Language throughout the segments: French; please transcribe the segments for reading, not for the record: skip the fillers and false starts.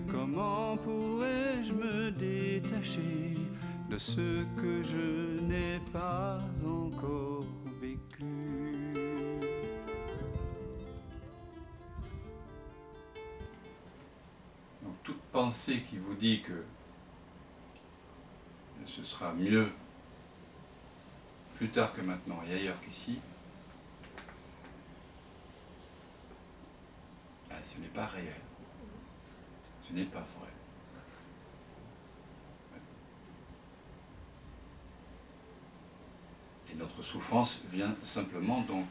Comment pourrais-je me détacher de ce que je n'ai pas encore vécu? Donc toute pensée qui vous dit que ce sera mieux plus tard que maintenant et ailleurs qu'ici, ce n'est pas réel. Ce n'est pas vrai. Et notre souffrance vient simplement donc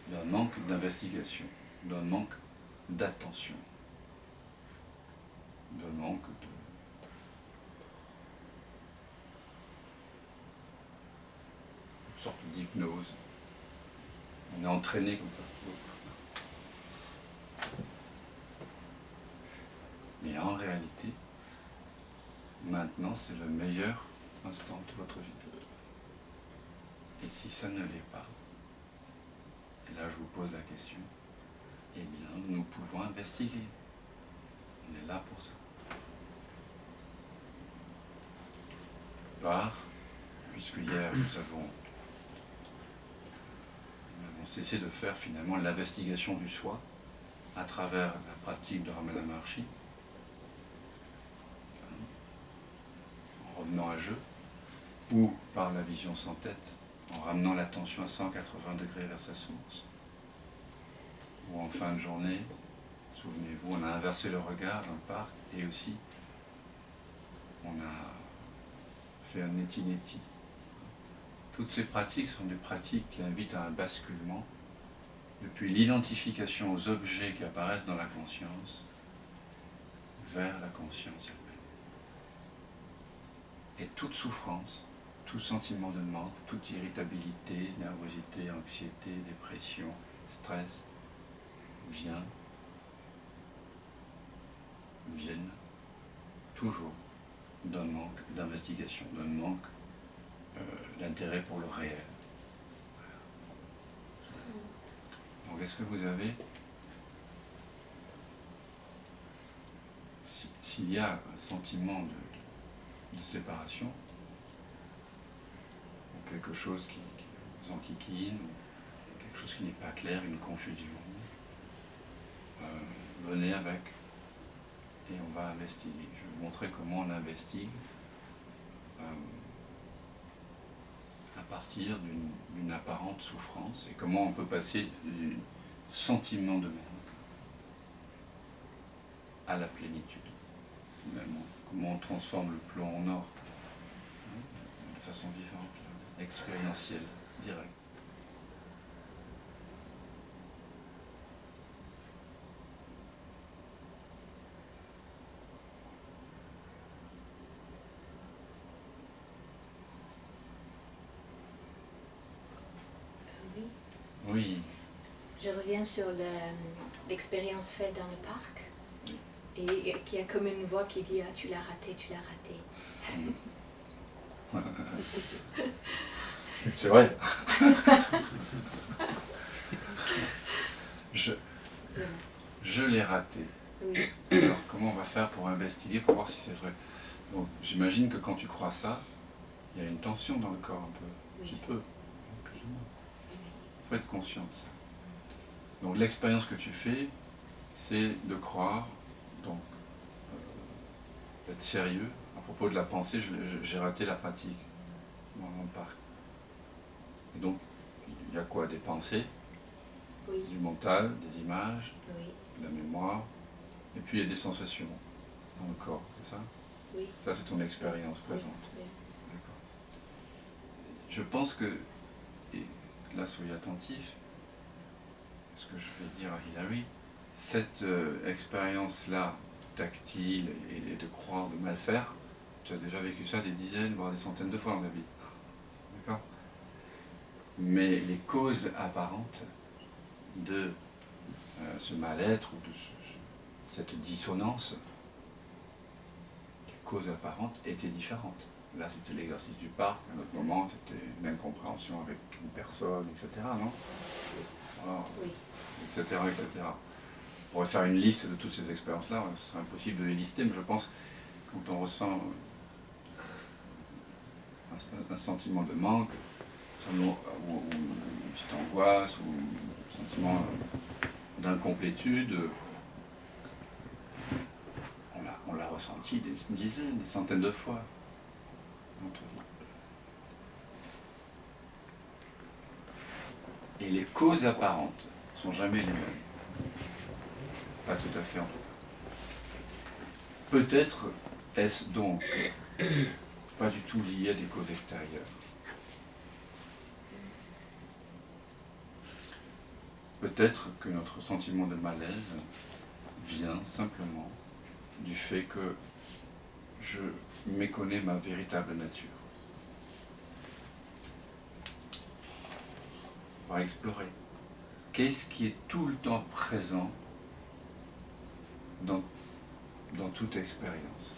d'un manque d'investigation, d'un manque d'attention, d'un manque de... une sorte d'hypnose. On est entraîné comme ça. Mais en réalité, maintenant, c'est le meilleur instant de votre vie. Et si ça ne l'est pas, et là je vous pose la question, eh bien nous pouvons investiguer. On est là pour ça. Puisque hier nous avons cessé de faire finalement l'investigation du soi à travers la pratique de Ramana Maharshi, en revenant à jeu, ou par la vision sans tête, en ramenant l'attention à 180 degrés vers sa source, ou en fin de journée, souvenez-vous, on a inversé le regard dans le parc, et aussi on a fait un neti-neti. Toutes ces pratiques sont des pratiques qui invitent à un basculement depuis l'identification aux objets qui apparaissent dans la conscience vers la conscience elle-même. Et toute souffrance, tout sentiment de manque, toute irritabilité, nervosité, anxiété, dépression, stress, viennent toujours d'un manque d'investigation, d'un manque d'intérêt pour le réel. Donc est-ce que vous avez, s'il y a un sentiment de séparation, ou quelque chose qui vous enquiquine, ou quelque chose qui n'est pas clair, une confusion, venez avec et on va investiguer. Je vais vous montrer comment on investigue à partir d'une apparente souffrance et comment on peut passer du sentiment de manque à la plénitude. Finalement, comment on transforme le plomb en or de façon vivante, expérientielle, directe. Oui. Je reviens sur l'expérience faite dans le parc et qu'il y a comme une voix qui dit « Ah, tu l'as raté, tu l'as raté. » C'est vrai. Je l'ai raté. Oui. Alors, comment on va faire pour investiguer, pour voir si c'est vrai? Donc, j'imagine que quand tu crois ça, il y a une tension dans le corps un peu. Un petit peu, plus ou moins. Il faut être conscient de ça. Donc l'expérience que tu fais, c'est de croire, donc d'être sérieux. À propos de la pensée, j'ai raté la pratique dans mon parc. Et donc, il y a quoi? Des pensées, Oui. du mental, des images, Oui. de la mémoire, et puis il y a des sensations dans le corps, c'est ça? Oui. Ça, c'est ton expérience présente. Oui. D'accord. Je pense que, et là, soyez attentifs, ce que je vais dire à Hilary, cette expérience-là, tactile et de croire, de mal faire, tu as déjà vécu ça des dizaines, voire des centaines de fois dans ta vie. D'accord? Mais les causes apparentes de ce mal-être ou de cette dissonance, les causes apparentes étaient différentes. Là, c'était l'exercice du parc, à un autre moment, c'était une incompréhension avec une personne, etc. Non? Alors, Oui. etc., etc. On pourrait faire une liste de toutes ces expériences-là, ce serait impossible de les lister, mais je pense que quand on ressent un sentiment de manque, ou une petite angoisse, ou un sentiment d'incomplétude, on l'a ressenti des dizaines, des centaines de fois dans notre vie. Et les causes apparentes ne sont jamais les mêmes. Pas tout à fait en tout cas. Peut-être est-ce donc pas du tout lié à des causes extérieures. Peut-être que notre sentiment de malaise vient simplement du fait que je méconnais ma véritable nature. On va explorer. Qu'est-ce qui est tout le temps présent dans toute expérience?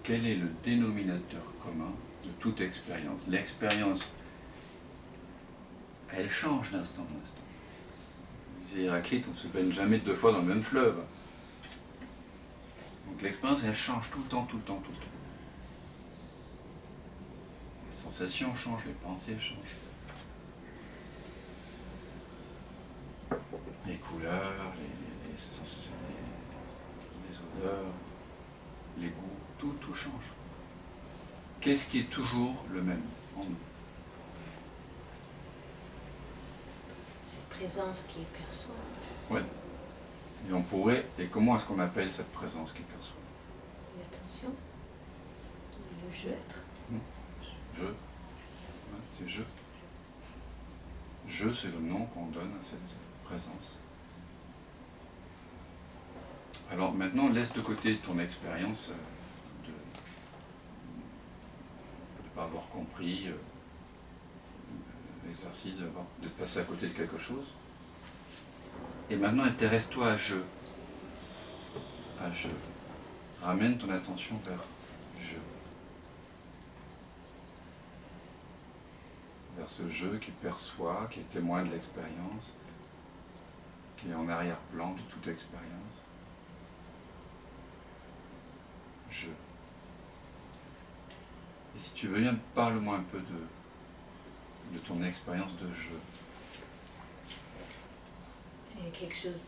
Quel est le dénominateur commun de toute expérience? L'expérience, elle change d'instant en instant. Disait Héraclite, on ne se baigne jamais 2 fois dans le même fleuve. Donc l'expérience, elle change tout le temps, tout le temps, tout le temps. Les sensations changent, les pensées changent. Les couleurs, les odeurs, les goûts, tout change. Qu'est-ce qui est toujours le même en nous? Cette présence qui perçoit. Oui. Et comment est-ce qu'on appelle cette présence qui perçoit? L'attention, le je-être. Je. Ouais, c'est je. Je, c'est le nom qu'on donne à cette présence. Alors maintenant, laisse de côté ton expérience de ne pas avoir compris l'exercice, d'être passé à côté de quelque chose. Et maintenant, intéresse-toi à je. À je. Ramène ton attention vers je. Vers ce je qui perçoit, qui est témoin de l'expérience, qui est en arrière-plan de toute expérience. Je. Et si tu veux bien, parle-moi un peu de ton expérience de je. Il y a quelque chose,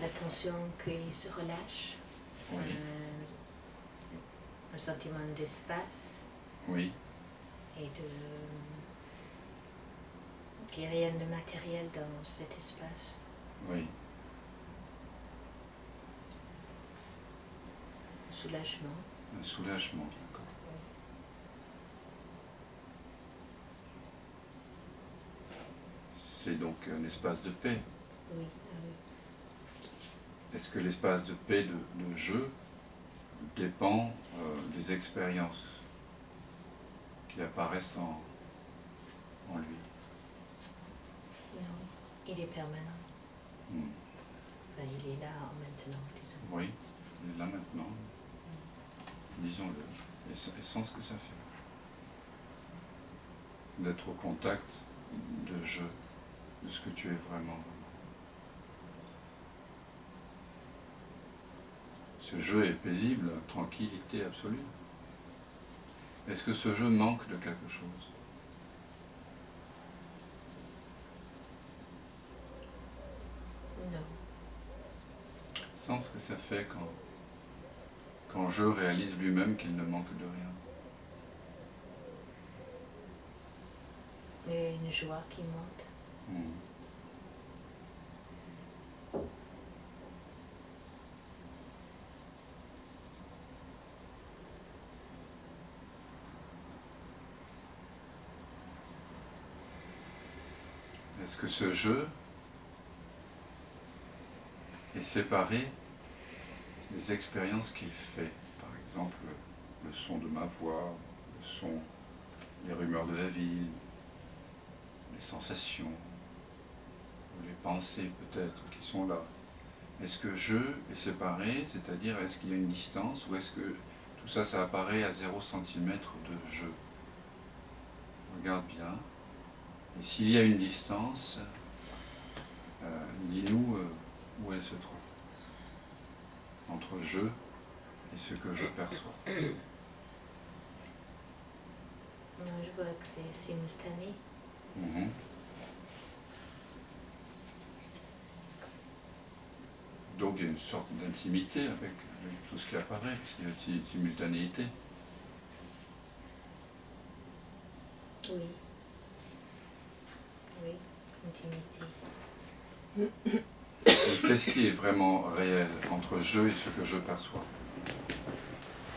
l'attention qui se relâche, Oui. un sentiment d'espace. Oui. Et qu'il n'y a rien de matériel dans cet espace. Oui. Soulagement. Un soulagement, d'accord. C'est donc un espace de paix. Oui, oui. Est-ce que l'espace de paix de je dépend des expériences qui apparaissent en lui? Non, il est permanent. Enfin, il est là maintenant, disons. Oui, il est là maintenant. Disons-le, et sans ce que ça fait. D'être au contact de je, de ce que tu es vraiment. Ce jeu est paisible, tranquillité absolue. Est-ce que ce jeu manque de quelque chose? Non. Sans ce que ça fait quand je réalise lui-même qu'il ne manque de rien. Il y a une joie qui monte. Est-ce que ce jeu est séparé des expériences qu'il fait? Par exemple, le son de ma voix, le son, les rumeurs de la ville, les sensations, les pensées peut-être qui sont là. Est-ce que je est séparé, c'est-à-dire est-ce qu'il y a une distance, ou est-ce que tout ça, ça apparaît à 0 cm de je? Regarde bien. Et s'il y a une distance, dis-nous où elle se trouve. Entre je et ce que je perçois. Non, je vois que c'est simultané. Mhm. Donc il y a une sorte d'intimité avec tout ce qui apparaît, puisqu'il y a une simultanéité. Oui. Oui, intimité. Et qu'est-ce qui est vraiment réel entre je et ce que je perçois?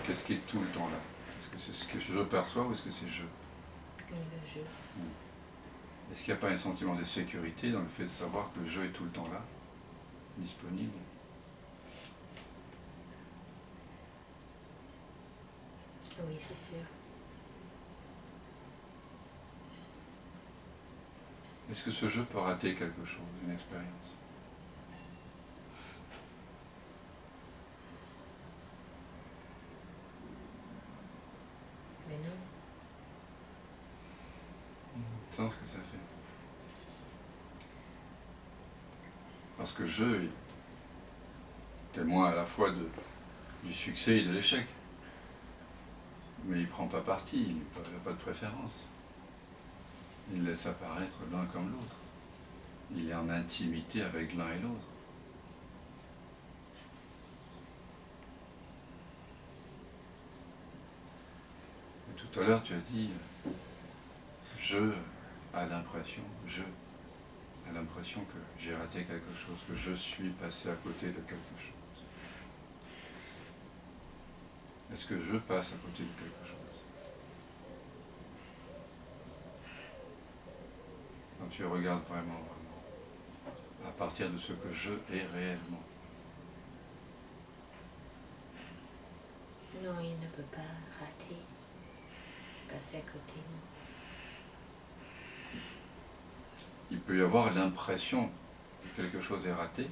Qu'est-ce qui est tout le temps là? Est-ce que c'est ce que je perçois ou est-ce que c'est je? Le jeu. Est-ce qu'il n'y a pas un sentiment de sécurité dans le fait de savoir que le je est tout le temps là, disponible? Oui, c'est sûr. Est-ce que ce je peut rater quelque chose, une expérience? Mais non. Sans ce que ça fait. Parce que je est témoin à la fois du succès et de l'échec. Mais il ne prend pas parti, il n'a pas de préférence. Il laisse apparaître l'un comme l'autre. Il est en intimité avec l'un et l'autre. Et tout à l'heure, tu as dit, je a l'impression, que j'ai raté quelque chose, que je suis passé à côté de quelque chose. Est-ce que je passe à côté de quelque chose? Quand tu regardes vraiment, à partir de ce que je est réellement. Non, il ne peut pas rater. Passer à côté, non. Il peut y avoir l'impression que quelque chose est raté.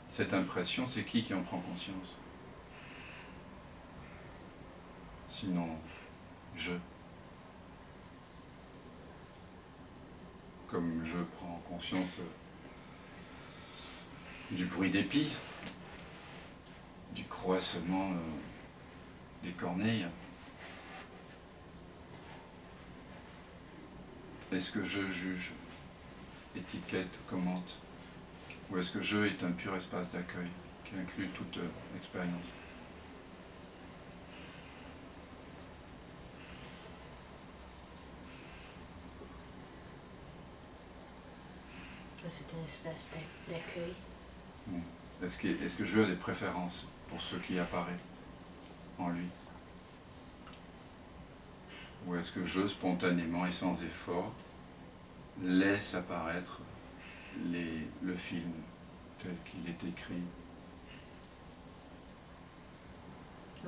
Cette impression, c'est qui en prend conscience? Sinon, je. Comme je prends conscience du bruit des pies, du croassement des corneilles. Est-ce que je juge, étiquette, commente? Ou est-ce que je est un pur espace d'accueil qui inclut toute expérience? C'est un espace d'accueil. Est-ce que je a des préférences pour ce qui apparaît en lui? Ou est-ce que je, spontanément et sans effort, laisse apparaître le film tel qu'il est écrit?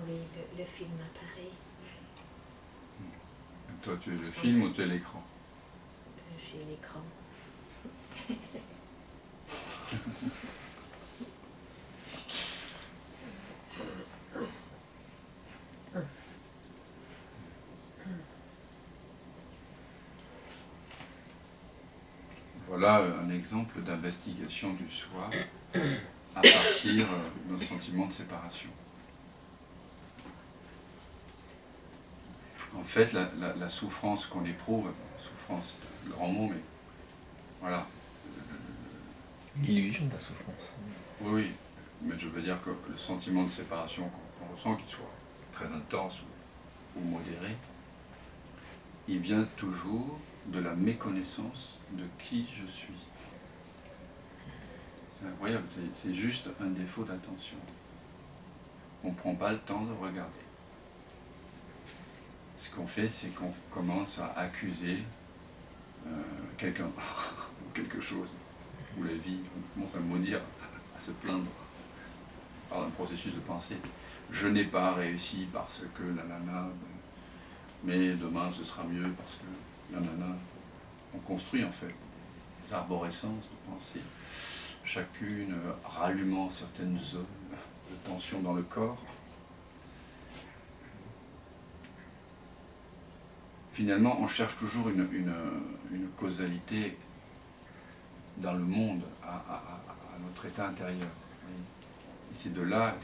Oui, le film apparaît. Et toi, tu es le film ou tu es l'écran? Je suis l'écran. Voilà un exemple d'investigation du soi à partir d'un sentiment de séparation. En fait, la souffrance qu'on éprouve, souffrance c'est un grand mot, mais voilà. L'illusion de la souffrance. Oui, mais je veux dire que le sentiment de séparation qu'on ressent, qu'il soit très intense ou modéré, il vient toujours de la méconnaissance de qui je suis. C'est incroyable, c'est juste un défaut d'attention. On ne prend pas le temps de regarder. Ce qu'on fait, c'est qu'on commence à accuser quelqu'un, ou quelque chose, ou la vie, on commence à maudire, à se plaindre par un processus de pensée. Je n'ai pas réussi parce que la nana, mais demain ce sera mieux parce que la nana. On construit en fait des arborescences de pensée, chacune rallumant certaines zones de tension dans le corps. Finalement, on cherche toujours une causalité dans le monde, à notre notre état intérieur. Et c'est de là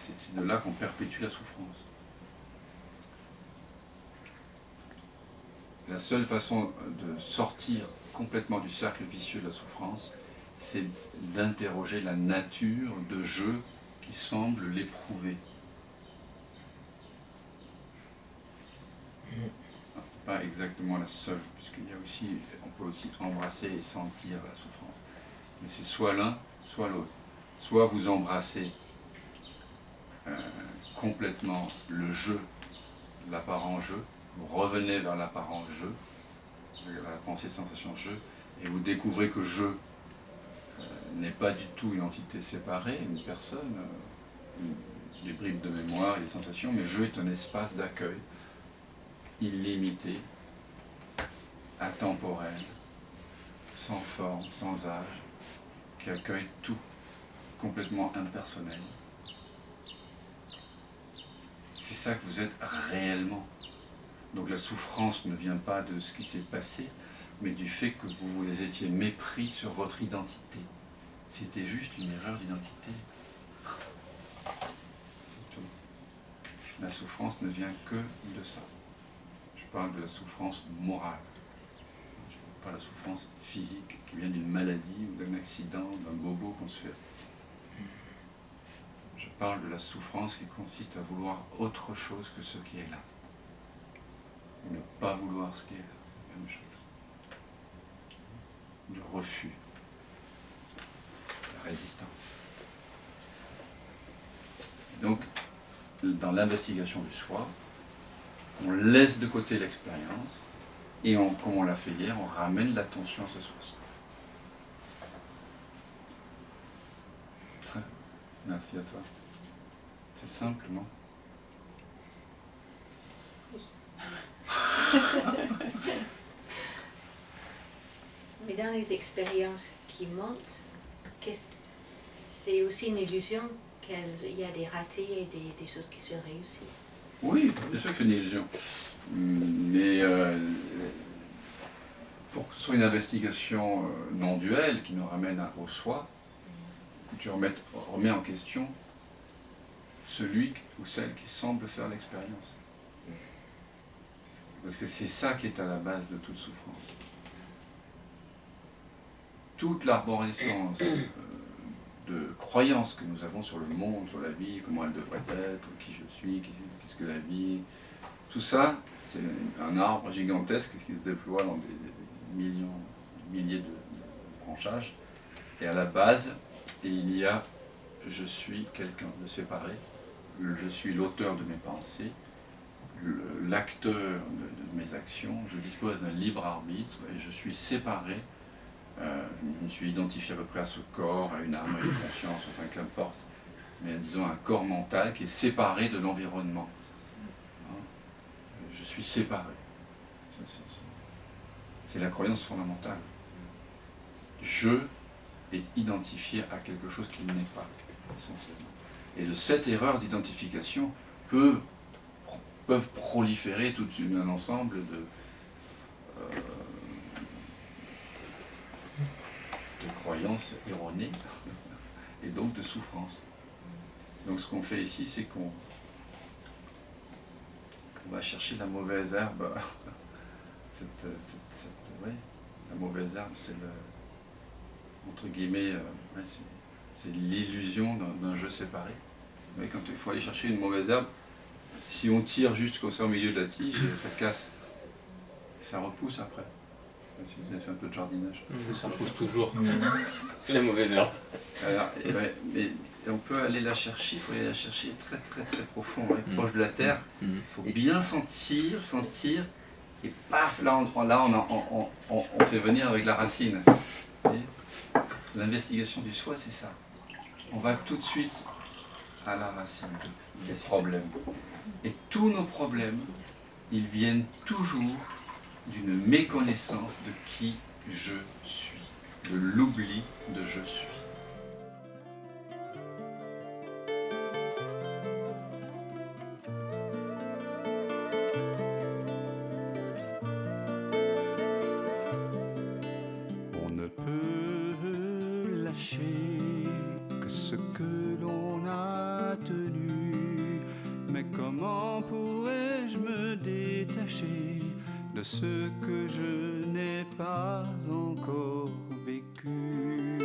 qu'on perpétue la souffrance. La seule façon de sortir complètement du cercle vicieux de la souffrance, c'est d'interroger la nature de jeu qui semble l'éprouver. C'est pas exactement la seule, puisqu'il y a aussi, on peut aussi embrasser et sentir la souffrance. Mais c'est soit l'un, soit l'autre. Soit vous embrassez complètement le jeu, l'apparent jeu, vous revenez vers l'apparent jeu, la pensée, sensation, jeu, et vous découvrez que jeu n'est pas du tout une entité séparée, une personne, des bribes de mémoire, des sensations, mais jeu est un espace d'accueil illimité, atemporel, sans forme, sans âge, qui accueille tout, complètement impersonnel. C'est ça que vous êtes réellement. Donc la souffrance ne vient pas de ce qui s'est passé, mais du fait que vous vous étiez mépris sur votre identité. C'était juste une erreur d'identité. C'est tout. La souffrance ne vient que de ça. Je parle de la souffrance morale. Je ne parle pas de la souffrance physique qui vient d'une maladie ou d'un accident, d'un bobo qu'on se fait. Je parle de la souffrance qui consiste à vouloir autre chose que ce qui est là. Et ne pas vouloir ce qui est là, c'est la même chose. Du refus, la résistance. Donc, dans l'investigation du soi, on laisse de côté l'expérience et comme on l'a fait hier, on ramène l'attention à sa source. Merci à toi. C'est simple, non? Mais dans les expériences qui montent, c'est aussi une illusion qu'il y a des ratés et des choses qui se réussissent. Oui, bien sûr que c'est une illusion. Mais pour que ce soit une investigation non duelle qui nous ramène au soi, tu remets en question celui ou celle qui semble faire l'expérience. Parce que c'est ça qui est à la base de toute souffrance. Toute l'arborescence de croyances que nous avons sur le monde, sur la vie, comment elle devrait être, qui je suis, qu'est-ce que la vie, tout ça, c'est un arbre gigantesque qui se déploie dans des milliers de branchages. Et à la base, il y a je suis quelqu'un de séparé, je suis l'auteur de mes pensées, l'acteur de mes actions, je dispose d'un libre arbitre et je suis séparé, je me suis identifié à peu près à ce corps, à une âme, à une conscience, enfin qu'importe, mais disons un corps mental qui est séparé de l'environnement. Je suis séparé. C'est la croyance fondamentale. Je est identifié à quelque chose qui n'est pas, essentiellement. Et de cette erreur d'identification peuvent proliférer tout un ensemble de croyances erronées et donc de souffrances. Donc ce qu'on fait ici, c'est qu'on va chercher la mauvaise herbe. La mauvaise herbe, c'est entre guillemets, c'est l'illusion d'un jeu séparé. Ouais, quand il faut aller chercher une mauvaise herbe, si on tire juste au milieu de la tige, ça casse. Et ça repousse après. Si vous avez fait un peu de jardinage. Ça repousse toujours. La mauvaise herbe. Alors, mais on peut aller la chercher, il faut aller la chercher très très très profond, proche de la terre. Il faut bien sentir, et paf, là on fait venir avec la racine. L'investigation du soi, c'est ça. On va tout de suite à la racine des problèmes. Et tous nos problèmes, ils viennent toujours d'une méconnaissance de qui je suis, de l'oubli de je suis. On ne peut lâcher que ce que l'on a tenu. Mais comment pourrais-je me détacher de ce que je n'ai pas encore vécu?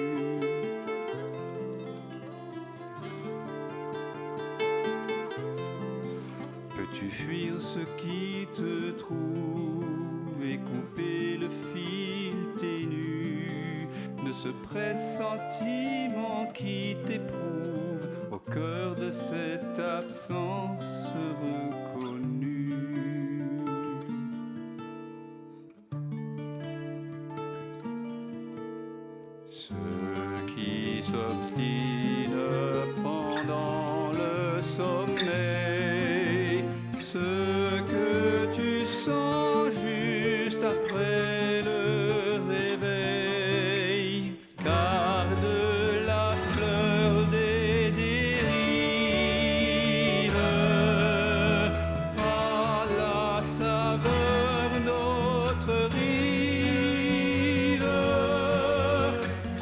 Peux-tu fuir ce qui te trouve et couper le fil ténu de ce pressentiment qui t'éprouve au cœur de cette absence reconnue? Ceux qui s'obstinent pendant le sommeil, ce que tu sens juste après le réveil, garde la fleur des dérives à la saveur notre rive,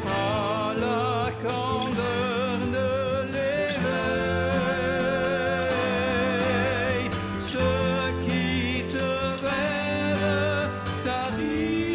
à la candeur de l'éveil. Ce qui te rêve t'arrive.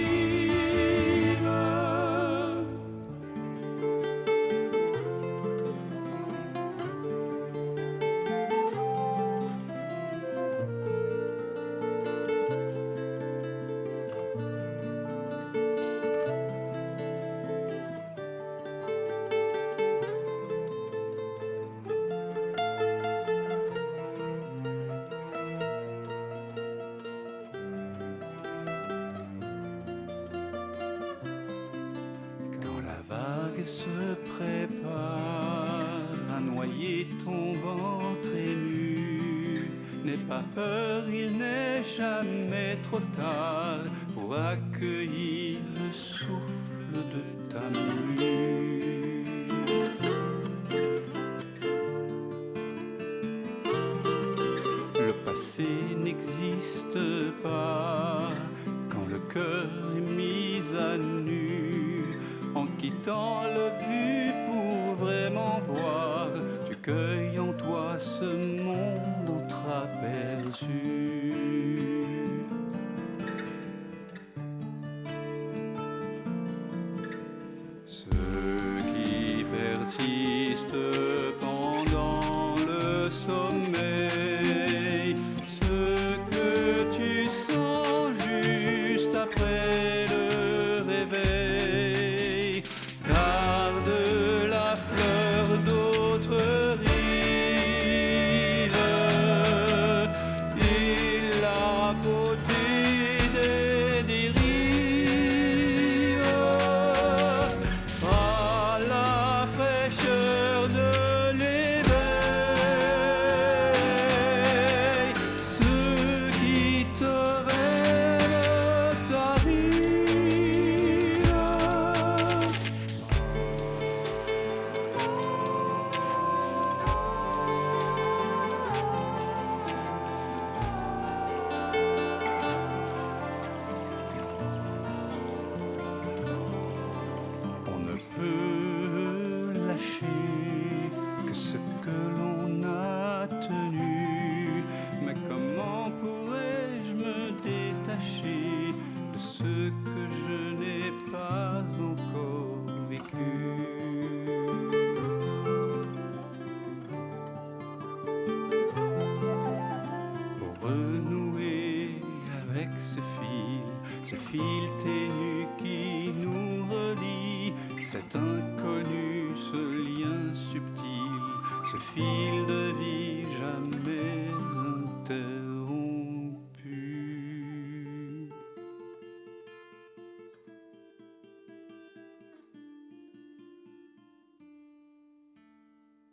Quand la vague se prépare à noyer ton ventre ému, n'aie pas peur, il n'est jamais trop tard pour accueillir le souffle de ta mue. Le passé n'existe pas quand le cœur est mis à nu. En quittant le vu pour vraiment voir, tu cueilles en toi ce monde entreaperçu. Ceux qui persistent pendant le sommeil, ce que tu sens juste après le réveil, garde la fleur d'autres rives et la beauté des dérives à la fraîcheur de l'éveil. Ce qui te rêve t'arrive. On ne peut lâcher que ce que l'on a tenu. Mais comment pourrais-je me détacher de ce que je n'ai pas encore vécu? Pour renouer avec ce fil ténu qui nous relie, cet inconnu, ce lien subtil, ce fil de vie jamais